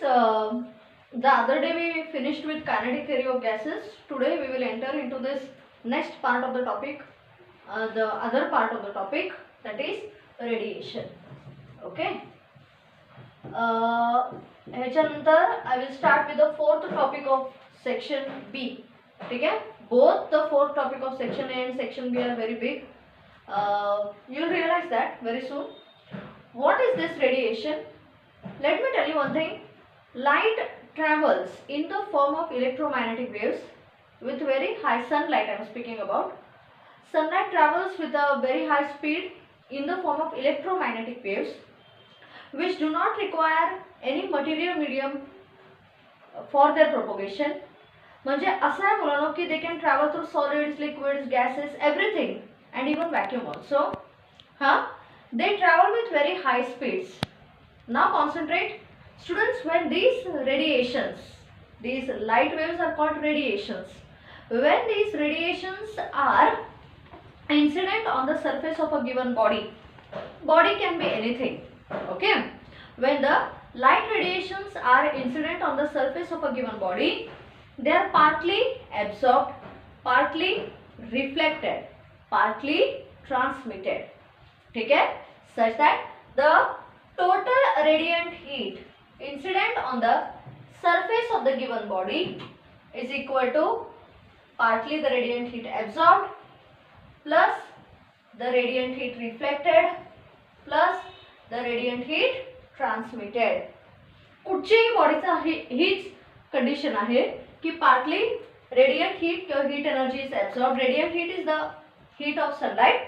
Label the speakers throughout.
Speaker 1: The other day we finished with kinetic theory of gases. Today we will enter into this next part of the topic, the other part of the topic, that is radiation. Okay. ह्याच्यानंतर I will start with the fourth topic of section B. ठीक है? Both the fourth topic of section A and section B are very big. You'll realize that very soon. What is this radiation? Let me tell you one thing. Light travels in the form of electromagnetic waves with very high sunlight. I am speaking about. Sunlight travels with a very high speed in the form of electromagnetic waves, which do not require any material medium for their propagation. म्हणजे असं आहे मुलांनो की they can travel through solids, liquids, gases, everything, and even vacuum also. They travel with very high speeds. Now concentrate. Students, when these radiations, these light waves are called radiations. When these radiations are incident on the surface of a given body can be anything. Okay. When the light radiations are incident on the surface of a given body, they are partly absorbed, partly reflected, partly transmitted. ठीक है? Such that the total radiant heat incident on the surface of the given body is equal to partly the radiant heat absorbed plus the radiant heat reflected plus the radiant heat transmitted. कुठच्याही बॉडीचा हीच condition आहे की partly radiant heat or heat energy is absorbed. Radiant heat is the heat of sunlight,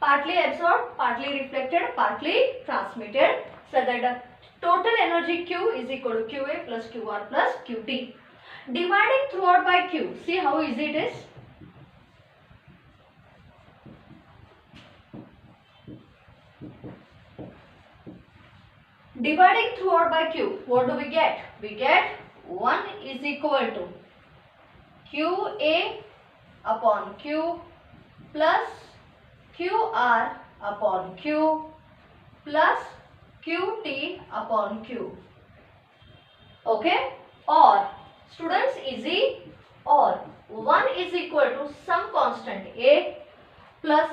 Speaker 1: partly absorbed, partly reflected, partly transmitted, so that the total energy Q is equal to QA plus QR plus QT. Dividing throughout by Q. See how easy it is. Dividing throughout by Q, what do we get? We get 1 is equal to QA upon Q plus QR upon Q plus QT upon Q. Okay? Or, students, easy. Or 1 is equal to some constant A plus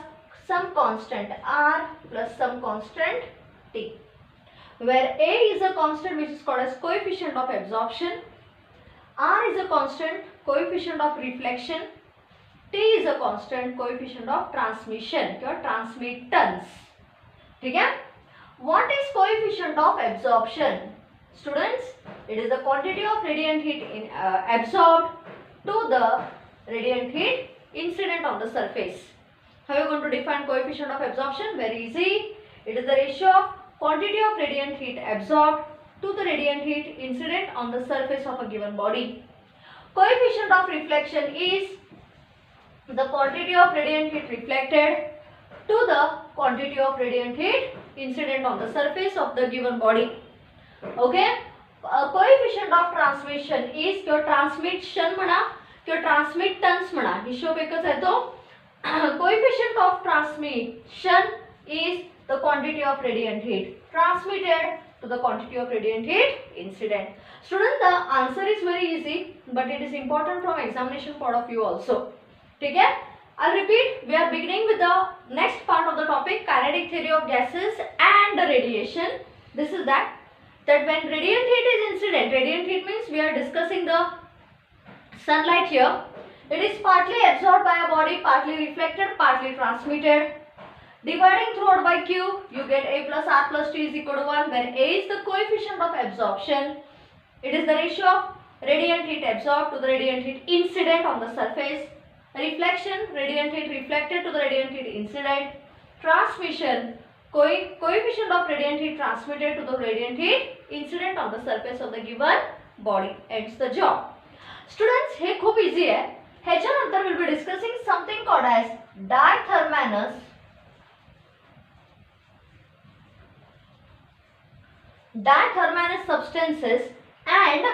Speaker 1: some constant R plus some constant T, where A is a constant which is called as coefficient of absorption, R is a constant coefficient of reflection, T is a constant coefficient of transmission or transmittance. ठीक है? What is coefficient of absorption? Students, it is the quantity of radiant heat absorbed to the radiant heat incident on the surface. How are you going to define coefficient of absorption? Very easy. It is the ratio of quantity of radiant heat absorbed to the radiant heat incident on the surface of a given body. Coefficient of reflection is the quantity of radiant heat reflected to the quantity of radiant heat incident on the surface of the given body. Okay? Coefficient of transmission is किंवा transmission म्हणा किंवा transmittance म्हणा, हिशोब एकच आहे तो. Coefficient of transmission is the quantity of radiant heat transmitted to the quantity of radiant heat incident. Student, the answer is very easy, but it is important from examination point of view also. ठीक है? I'll repeat. We are beginning with the next part of the topic, kinetic theory of gases and radiation. This is that when radiant heat is incident, radiant heat means we are discussing the sunlight here. It is partly absorbed by a body, partly reflected, partly transmitted. Dividing throughout by Q, you get A plus R plus T is equal to 1, where A is the coefficient of absorption. It is the ratio of radiant heat absorbed to the radiant heat incident on the surface. Reflection, radiant heat reflected to the radiant heat incident. Transmission, coefficient of radiant heat transmitted to the radiant heat incident on the surface of the given body. Ends the job. Students, हे खूप easy आहे. ह्याच्यानंतर we'll be discussing something called as dithermanous substances and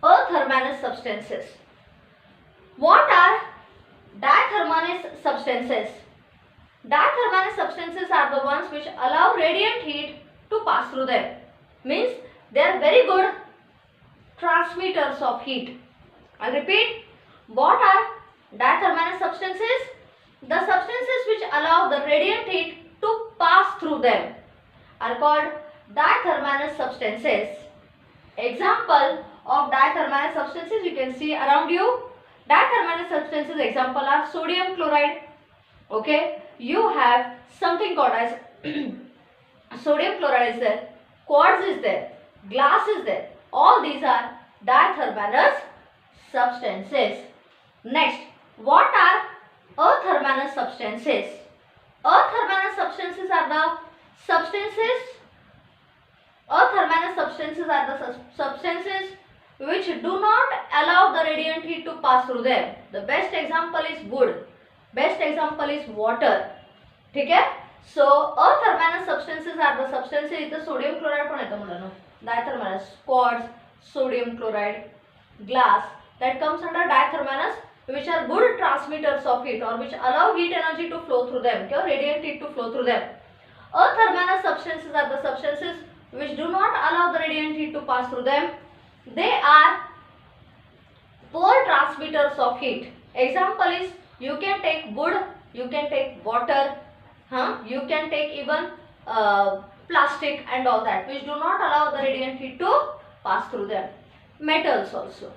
Speaker 1: athermanous substances. What are dithermanous substances? Dithermanous substances are the ones which allow radiant heat to pass through them. Means they are very good transmitters of heat. I repeat, what are diathermalous substances? The substances which allow the radiant heat to pass through them are called diathermalous substances. Example of diathermalous substances you can see around you. Diathermalous substances example are sodium chloride. Okay, you have something called as sodium chloride is there, quartz is there, glass is there. All these are diathermalous substances. Next, what are athermalous substances? Athermalous substances are the substances. Athermalous substances are the substances which do not allow the radiant heat to pass through them. The best example is wood. Best example is water. ठीक है? So athermalous substances are the substances. इथं sodium chloride पण येतं मुलांनो. Diathermalous, quartz, sodium chloride, glass that comes under diathermalous, which are good transmitters of heat or which allow heat energy to flow through them, or radiant heat to flow through them. Athermalous substances are the substances which do not allow the radiant heat to pass through them. They are poor transmitters of heat. Example is, you can take wood, you can take water, you can take even plastic and all that, which do not allow the radiant heat to pass through them. Metals also,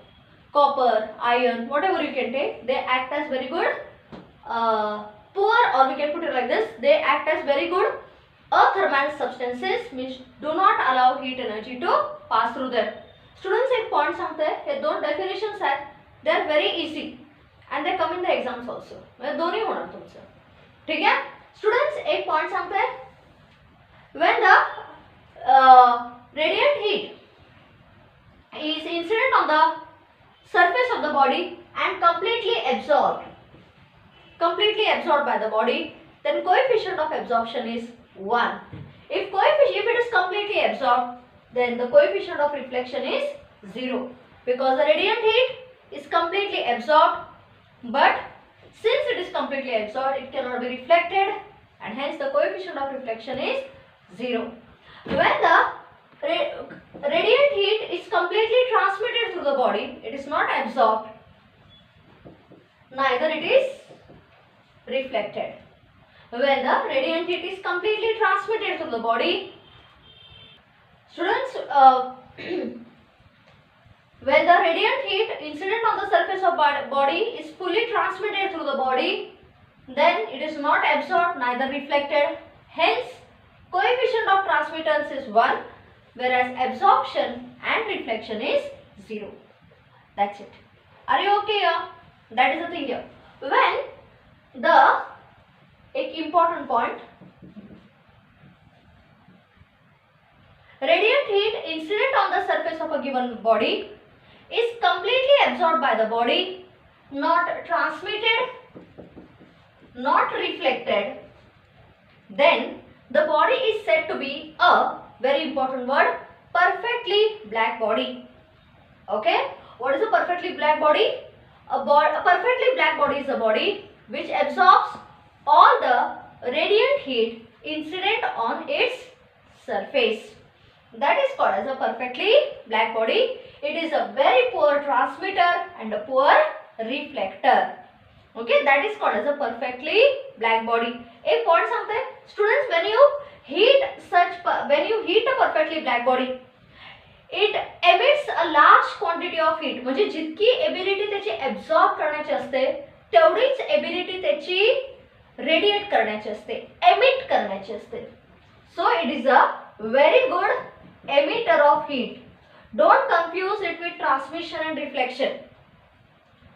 Speaker 1: copper, iron, whatever you can take, they act as very good poor, or we can put it like this, they act as very good athermalous substances which do not allow heat energy to pass through them. Students, एक point सांगते हैं, हे दोन definitions आहेत, they are very easy and they come in the exams also. म्हणजे दोन्ही होणार तुमचं. ठीक है? Students, एक point सांगते हैं, when the radiant heat is incident on the surface of the body and completely absorbed by the body, then coefficient of absorption is 1. If it is completely absorbed, then the coefficient of reflection is 0, because the radiant heat is completely absorbed, but since it is completely absorbed, it cannot be reflected, and hence the coefficient of reflection is 0. When the radiant heat is completely transmitted through the body, it is not absorbed, neither it is reflected. When the radiant heat is completely transmitted through the body, students, when the radiant heat incident on the surface of body is fully transmitted through the body, then it is not absorbed, neither reflected. Hence, coefficient of transmittance is 1, whereas absorption and reflection is 0. That's it. Are you okay here? That is the thing here. When the important point, radiant heat incident on the surface of a given body is completely absorbed by the body, not transmitted, not reflected, then the body is said to be a, very important word, perfectly black body. Okay? What is a perfectly black body? A perfectly black body is a body which absorbs all the radiant heat incident on its surface. That is called as a perfectly black body. It is a very poor transmitter and a poor reflector. Okay, that is called as a perfectly black body. एक point सांगते हैं, students, when you heat a perfectly black body, it emits a large quantity of heat. म्हणजे जितकी ability त्याची absorb करण्याची असते, तेवढीच ability त्याची radiate करण्याची असते, emit करण्याची असते. So it is a very good emitter of heat. Don't confuse it with transmission and reflection.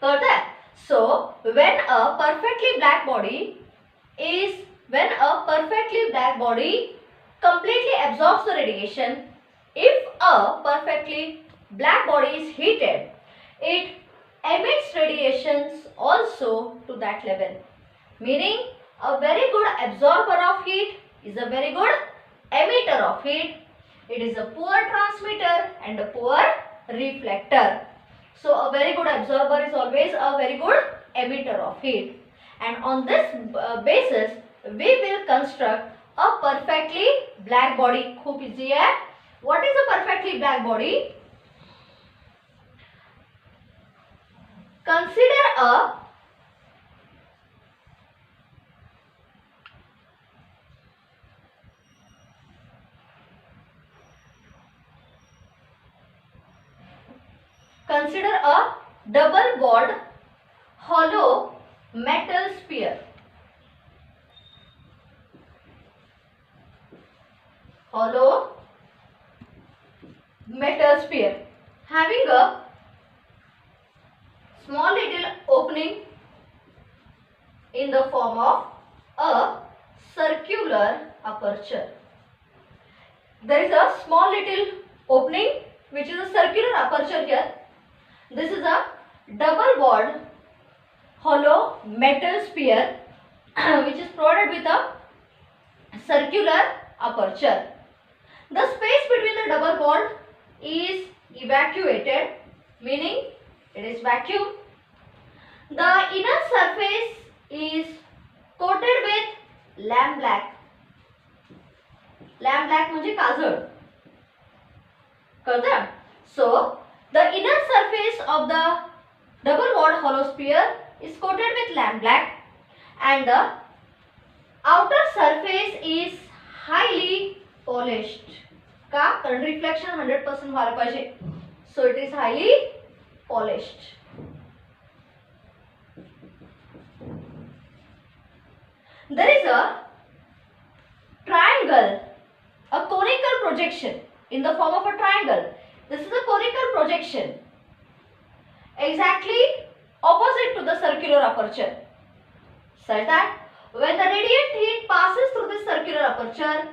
Speaker 1: Got that? So when a perfectly black body completely absorbs the radiation, if a perfectly black body is heated, it emits radiations also to that level. Meaning, a very good absorber of heat is a very good emitter of heat. It is a poor transmitter and a poor reflector. So, a very good absorber is always a very good emitter of heat. And on this basis, we will construct a perfectly black body. खूप easy आहे. What is a perfectly black body? Consider a double walled hollow metal sphere. Hollow metal sphere having a small little opening in the form of a circular aperture. There is a small little opening which is a circular aperture here. This is a double walled hollow metal sphere which is provided with a circular aperture. The space between the double wall is evacuated, meaning it is vacuum. The inner surface is coated with lamp black. Lamp black म्हणजे काजळ. कळतं? So the inner surface of the double walled hollow sphere is coated with lamp black and the outer surface is highly polished. का? कारण reflection 100% व्हायला पाहिजे. So it is highly polished. There is a triangle, a conical projection in the form of a triangle. This is a conical projection exactly opposite to the circular aperture, such that when the radiant heat passes through this circular aperture,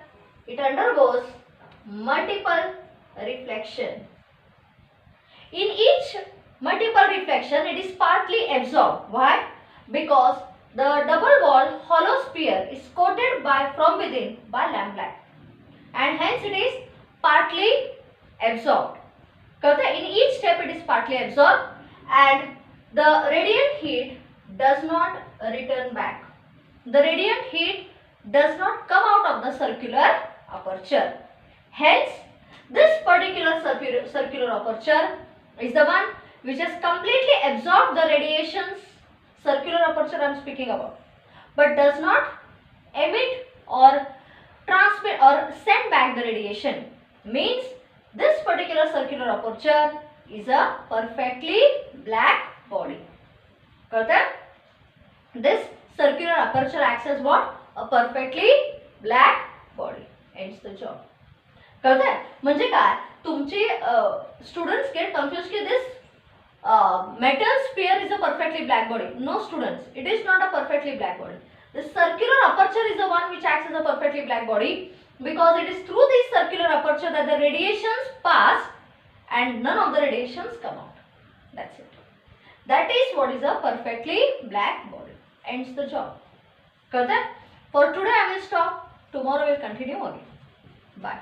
Speaker 1: it undergoes multiple reflection. In each multiple reflection, it is partly absorbed. Why? Because the double walled hollow sphere is coated from within by lamp black, and hence it is partly absorbed. In each step it is partly absorbed, and the radiant heat does not return back. The radiant heat does not come out of the circular aperture. Hence, this particular circular aperture is the one which has completely absorbed the radiations. Circular aperture I am speaking about, but does not emit or transmit or send back the radiation. Means this particular circular aperture is a perfectly black body. This circular aperture acts as what? A perfectly black body. Ends the job. म्हणजे काय? तुमचे students get confused कि this metal sphere is a perfectly black body. No students, it is not a perfectly black body. The circular aperture is the one which acts as a perfectly black body, because it is through this circular aperture that the radiations pass and none of the radiations come out. That's it. That is what is a perfectly black body. Ends the job. For today I will stop. Tomorrow we will continue again. Bye.